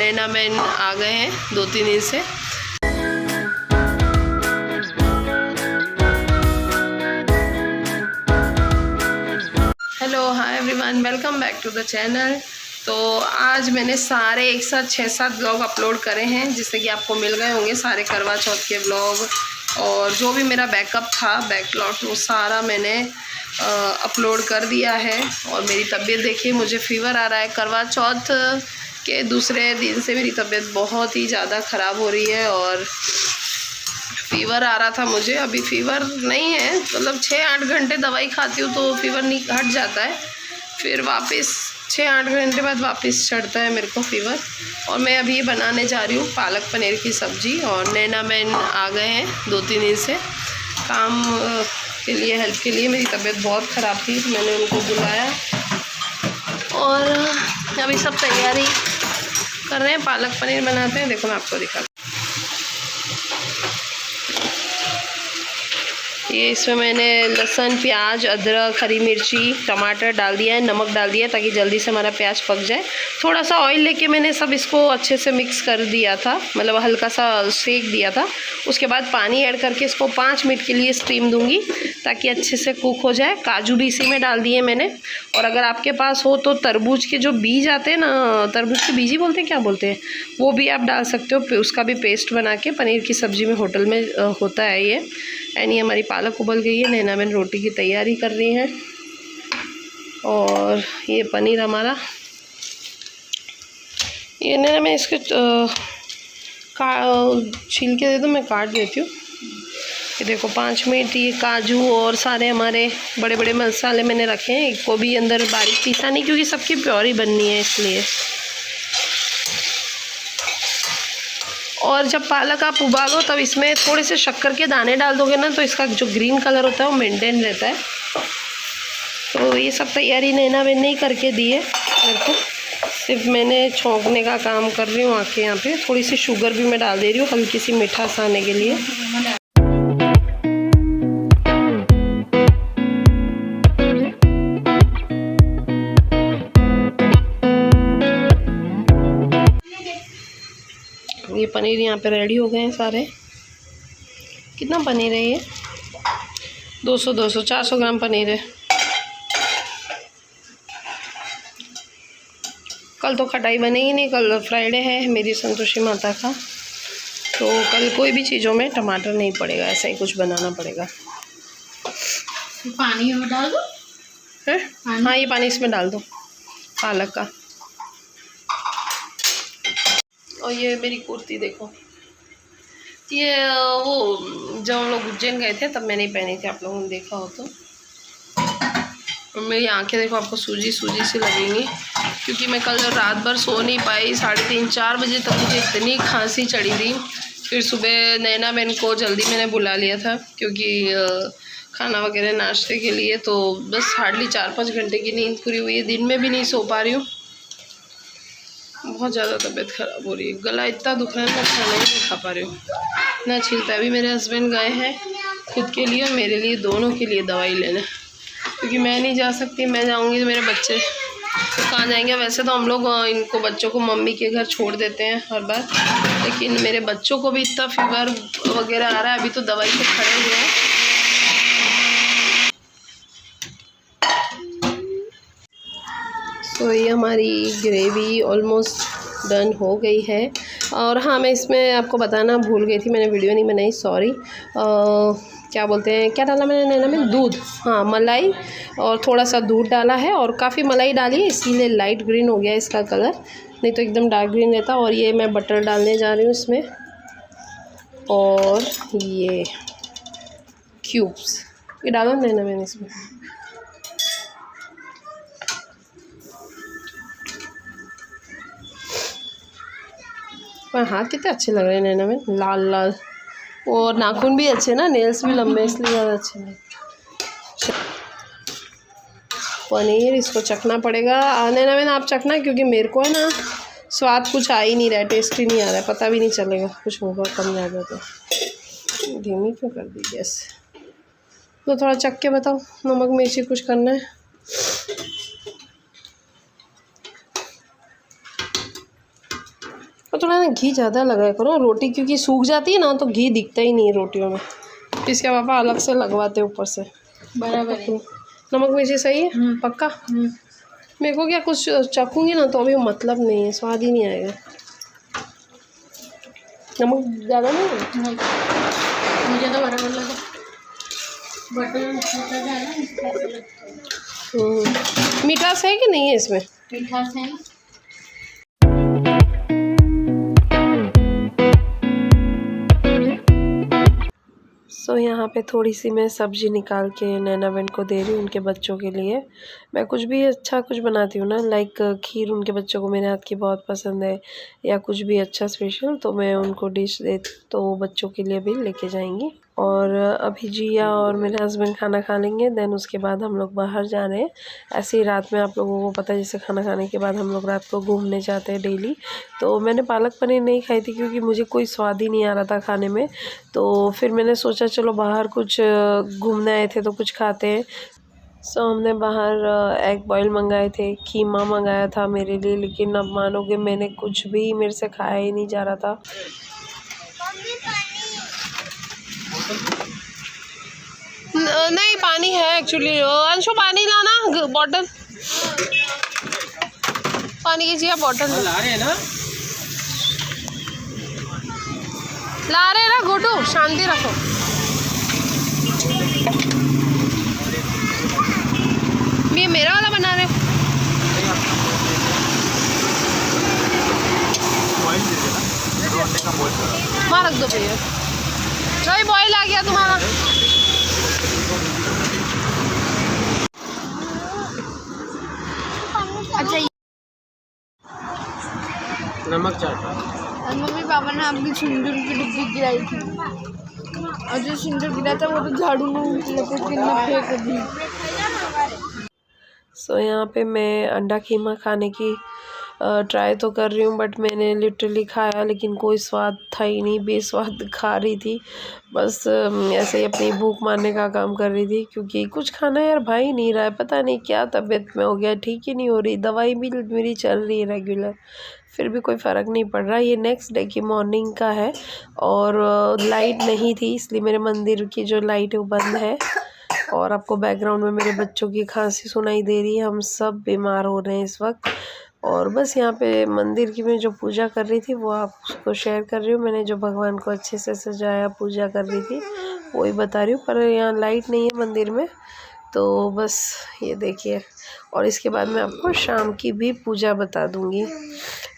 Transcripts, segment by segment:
नैना man आ गए हैं 2-3 दिन से। Hello, hi everyone, welcome back to the channel. तो आज मैंने सारे एक साथ 6-7 ब्लॉग अपलोड करे हैं, जिससे कि आपको मिल गए होंगे सारे करवा चौथ के ब्लॉग। और जो भी मेरा बैकअप था, बैकलॉग, वो सारा मैंने अपलोड कर दिया है। और मेरी तबीयत देखिए, मुझे फ़ीवर आ रहा है। करवा चौथ के दूसरे दिन से मेरी तबीयत बहुत ही ज़्यादा ख़राब हो रही है और फ़ीवर आ रहा था मुझे। अभी फ़ीवर नहीं है, मतलब 6-8 घंटे दवाई खाती हूँ तो फ़ीवर नहीं हट जाता है, फिर वापस 6-8 घंटे बाद वापस चढ़ता है मेरे को फ़ीवर। और मैं अभी बनाने जा रही हूँ पालक पनीर की सब्ज़ी। और नैना मैन आ गए हैं 2-3 दिन से काम के लिए, हेल्प के लिए। मेरी तबीयत बहुत ख़राब थी तो मैंने उनको बुलाया और अभी सब तैयारी कर रहे हैं, पालक पनीर बनाते हैं। देखो मैं आपको दिखाती हूँ। ये इसमें मैंने लहसुन, प्याज, अदरक, हरी मिर्ची, टमाटर डाल दिया है, नमक डाल दिया है ताकि जल्दी से हमारा प्याज पक जाए। थोड़ा सा ऑयल लेके मैंने सब इसको अच्छे से मिक्स कर दिया था, मतलब हल्का सा सेक दिया था। उसके बाद पानी ऐड करके इसको 5 मिनट के लिए स्टीम दूंगी ताकि अच्छे से कुक हो जाए। काजू भी इसी में डाल दिए मैंने। और अगर आपके पास हो तो तरबूज के जो बीज आते हैं ना, तरबूज के बीज ही बोलते हैं, क्या बोलते हैं, वो भी आप डाल सकते हो। उसका भी पेस्ट बना के पनीर की सब्ज़ी में होटल में होता है ये। एंड ये हमारी पालक उबल गई है। नैना मैन रोटी की तैयारी कर रही हैं। और ये पनीर हमारा, ये नैना मैं इसके छील के दे दूँ, मैं काट देती हूँ। ये देखो 5 मिनट। ये काजू और सारे हमारे बड़े बड़े मसाले मैंने रखे हैं। एक को भी अंदर बारीक पीसा नहीं, क्योंकि सबकी प्योरी बननी है इसलिए। और जब पालक आप उबालो तब इसमें थोड़े से शक्कर के दाने डाल दोगे ना, तो इसका जो ग्रीन कलर होता है वो मेंटेन रहता है। तो ये सब तैयारी नैना मैंने नहीं करके दी है मेरे को, सिर्फ मैंने छौंकने का काम कर रही हूँ आके। यहाँ पे थोड़ी सी शुगर भी मैं डाल दे रही हूँ, हल्की सी मिठास आने के लिए। ये पनीर यहाँ पे रेडी हो गए हैं सारे। कितना पनीर है ये? 200 400 ग्राम पनीर है। कल तो खटाई बनेगी नहीं, कल फ्राइडे है मेरी संतोषी माता का, तो कल कोई भी चीज़ों में टमाटर नहीं पड़ेगा, ऐसा ही कुछ बनाना पड़ेगा। पानी में डाल दो है? हाँ, ये पानी इसमें डाल दो पालक का। और ये मेरी कुर्ती देखो, ये वो जब हम लोग उज्जैन गए थे तब मैंने पहनी थी, आप लोगों ने देखा हो तो। और मेरी आंखें देखो, आपको सूजी सूजी सी लगेंगी, क्योंकि मैं कल रात भर सो नहीं पाई। 3:30-4 बजे तक मुझे इतनी खांसी चढ़ी थी। फिर सुबह नैना मैन को जल्दी मैंने बुला लिया था, क्योंकि खाना वगैरह नाश्ते के लिए। तो बस हार्डली 4-5 घंटे की नींद पूरी हुई है। दिन में भी नहीं सो पा रही हूँ, बहुत ज़्यादा तबीयत ख़राब हो रही है। गला इतना दुख रहा है, मैं खाना ही नहीं खा पा रही हूँ ना छिलता। अभी मेरे हस्बैंड गए हैं खुद के लिए और मेरे लिए, दोनों के लिए दवाई लेने, क्योंकि मैं नहीं जा सकती। मैं जाऊँगी तो मेरे बच्चे कहाँ जाएंगे? वैसे तो हम लोग इनको बच्चों को मम्मी के घर छोड़ देते हैं हर बार, लेकिन मेरे बच्चों को भी इतना फीवर वगैरह आ रहा है, अभी तो दवाई से खड़े हुए हैं। तो ये हमारी ग्रेवी ऑलमोस्ट डन हो गई है। और हाँ, मैं इसमें आपको बताना भूल गई थी, मैंने वीडियो नहीं बनाई, सॉरी। क्या बोलते हैं, क्या डाला मैंने नैना में? दूध, हाँ, मलाई और थोड़ा सा दूध डाला है। और काफ़ी मलाई डाली है, इसीलिए लाइट ग्रीन हो गया इसका कलर, नहीं तो एकदम डार्क ग्रीन रहता। और ये मैं बटर डालने जा रही हूँ इसमें, और ये क्यूब्स ये डाला नैना मैंने इसमें। पर हाथ कितने अच्छे लग रहे हैं नैना में, लाल लाल। और नाखून भी अच्छे ना, नेल्स भी लंबे, इसलिए ज़्यादा अच्छे लगे। पनीर इसको चखना पड़ेगा नैना में, आप चखना, क्योंकि मेरे को है ना स्वाद कुछ आ ही नहीं रहा है, टेस्ट ही नहीं आ रहा है, पता भी नहीं चलेगा कुछ होगा कम ज़्यादा। तो धीमी क्यों कर दी गैस? तो थोड़ा चख के बताओ, नमक मिर्ची कुछ करना है? और थोड़ा ना घी ज़्यादा लगाया करो रोटी, क्योंकि सूख जाती है ना तो घी दिखता ही नहीं है रोटियों में। इसके पापा अलग से लगवाते ऊपर से। बराबर है। नमक मिर्ची सही है पक्का। मेरे को क्या कुछ चखूँगी ना तो अभी मतलब नहीं है, स्वाद ही नहीं आएगा। नमक ज़्यादा नहीं है? नहीं, मुझे तो बराबर लगा। बटर छोटा था ना इसलिए ऐसा लगता है। मिठास है कि नहीं है इसमें? मिठास है ना। सो यहाँ पे थोड़ी सी मैं सब्ज़ी निकाल के नैना बहन को दे रही हूँ उनके बच्चों के लिए। मैं कुछ भी अच्छा कुछ बनाती हूँ ना, लाइक खीर उनके बच्चों को मेरे हाथ की बहुत पसंद है, या कुछ भी अच्छा स्पेशल, तो मैं उनको डिश दे तो बच्चों के लिए भी लेके जाएंगी। और अभी जिया और मेरे हस्बैंड खाना खा लेंगे, देन उसके बाद हम लोग बाहर जा रहे हैं। ऐसे ही रात में आप लोगों को पता है जैसे खाना खाने के बाद हम लोग रात को घूमने जाते हैं डेली। तो मैंने पालक पनीर नहीं खाई थी क्योंकि मुझे कोई स्वाद ही नहीं आ रहा था खाने में। तो फिर मैंने सोचा चलो बाहर कुछ घूमने आए थे तो कुछ खाते हैं। सो हमने बाहर एग बॉयल मंगाए थे, कीमा मंगाया था मेरे लिए, लेकिन अब मानोगे मैंने कुछ भी मेरे से खाया ही नहीं जा रहा था। नहीं पानी है एक्चुअली। अंशु पानी लाना बॉटल, पानी की चाहिए बॉटल ला रहे हैं ना, ला रहे ना गोटू, शांति रखो। ये मेरा वाला बना रहे, वहाँ रख दो भैया। चलो बॉयल आ गया तुम्हारा। अच्छा नमक चाट। और मम्मी पापा ने आपकी सिंदूर की डिब्बी गिराई थी, और जो सिंदूर गिरा था वो तो झाड़ू में लपेट के फेंक दी। सो यहाँ पे मैं अंडा कीमा खाने की ट्राई तो कर रही हूँ, बट मैंने लिटरली खाया लेकिन कोई स्वाद था ही नहीं, बेस्वाद खा रही थी बस। ऐसे ही अपनी भूख मारने का काम कर रही थी, क्योंकि कुछ खाना यार भाई नहीं रहा है। पता नहीं क्या तबीयत में हो गया, ठीक ही नहीं हो रही। दवाई भी मेरी चल रही है रेगुलर, फिर भी कोई फ़र्क नहीं पड़ रहा। ये नेक्स्ट डे की मॉर्निंग का है और लाइट नहीं थी, इसलिए मेरे मंदिर की जो लाइट है वो बंद है। और आपको बैकग्राउंड में मेरे बच्चों की खांसी सुनाई दे रही है। हम सब बीमार हो रहे हैं इस वक्त। और बस यहाँ पे मंदिर की मैं जो पूजा कर रही थी वो आपको शेयर कर रही हूँ। मैंने जो भगवान को अच्छे से सजाया, पूजा कर रही थी, वही बता रही हूँ। पर यहाँ लाइट नहीं है मंदिर में, तो बस ये देखिए। और इसके बाद मैं आपको शाम की भी पूजा बता दूँगी।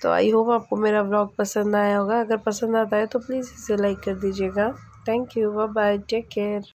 तो आई होप आपको मेरा व्लॉग पसंद आया होगा। अगर पसंद आता है तो प्लीज़ इसे लाइक कर दीजिएगा। Thank you, bye bye, take care.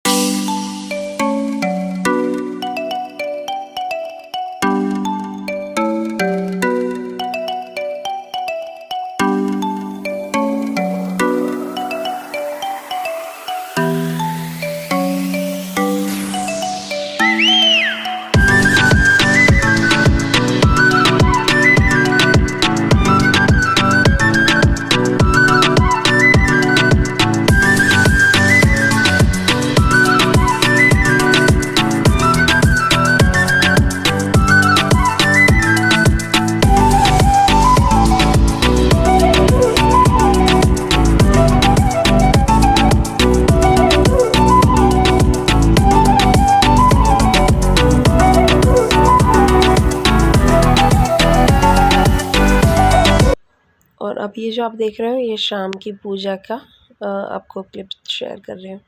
और अब ये जो आप देख रहे हो ये शाम की पूजा का आपको क्लिप शेयर कर रहे हैं।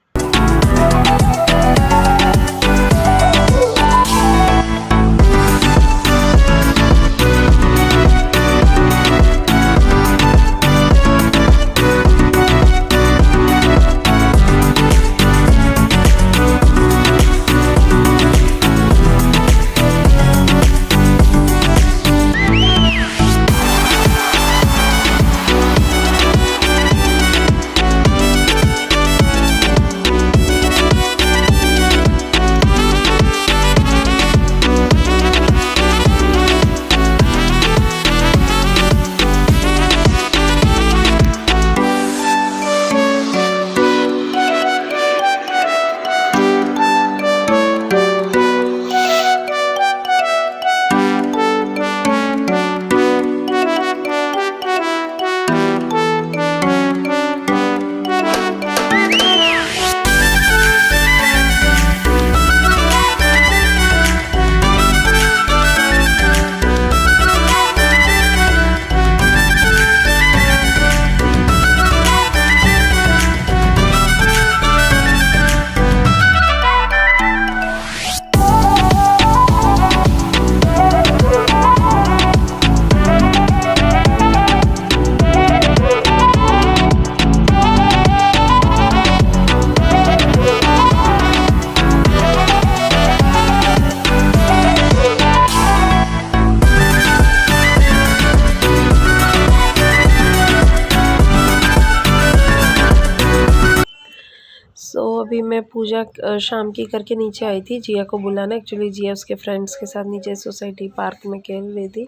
अभी मैं पूजा शाम की करके नीचे आई थी जिया को बुलाना। एक्चुअली जिया उसके फ्रेंड्स के साथ नीचे सोसाइटी पार्क में खेल रही थी,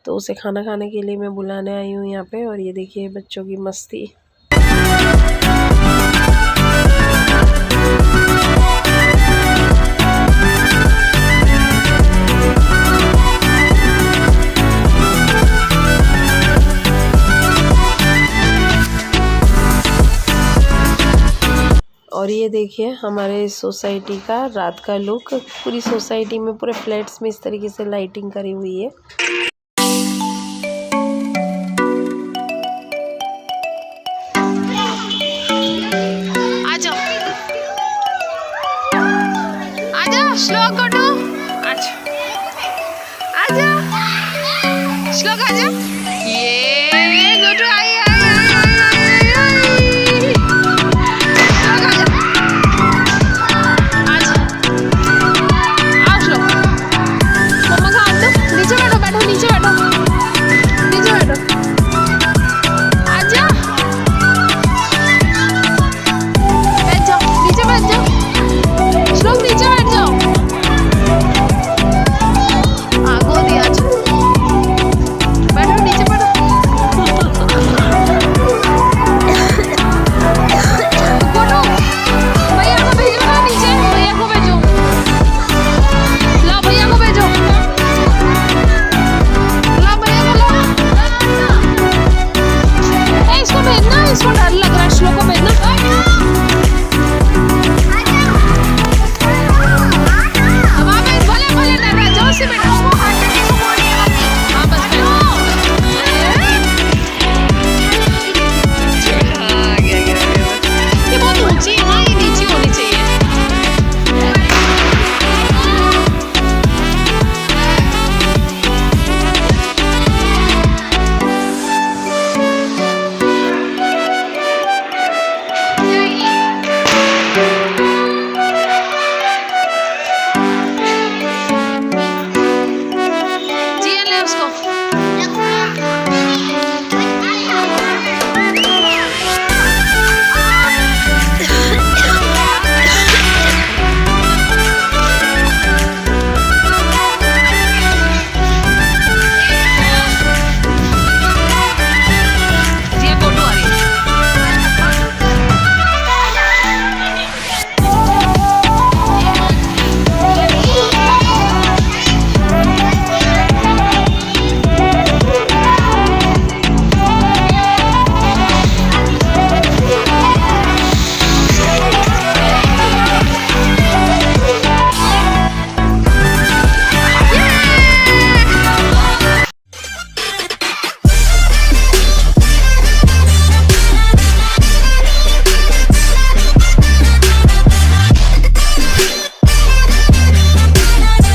तो उसे खाना खाने के लिए मैं बुलाने आई हूँ यहाँ पे। और ये देखिए बच्चों की मस्ती। और ये देखिए हमारे सोसाइटी का रात का लुक। पूरी सोसाइटी में, पूरे फ्लैट्स में इस तरीके से लाइटिंग करी हुई है। आजा आजा श्लोक, आजा आजा श्लोक, आजा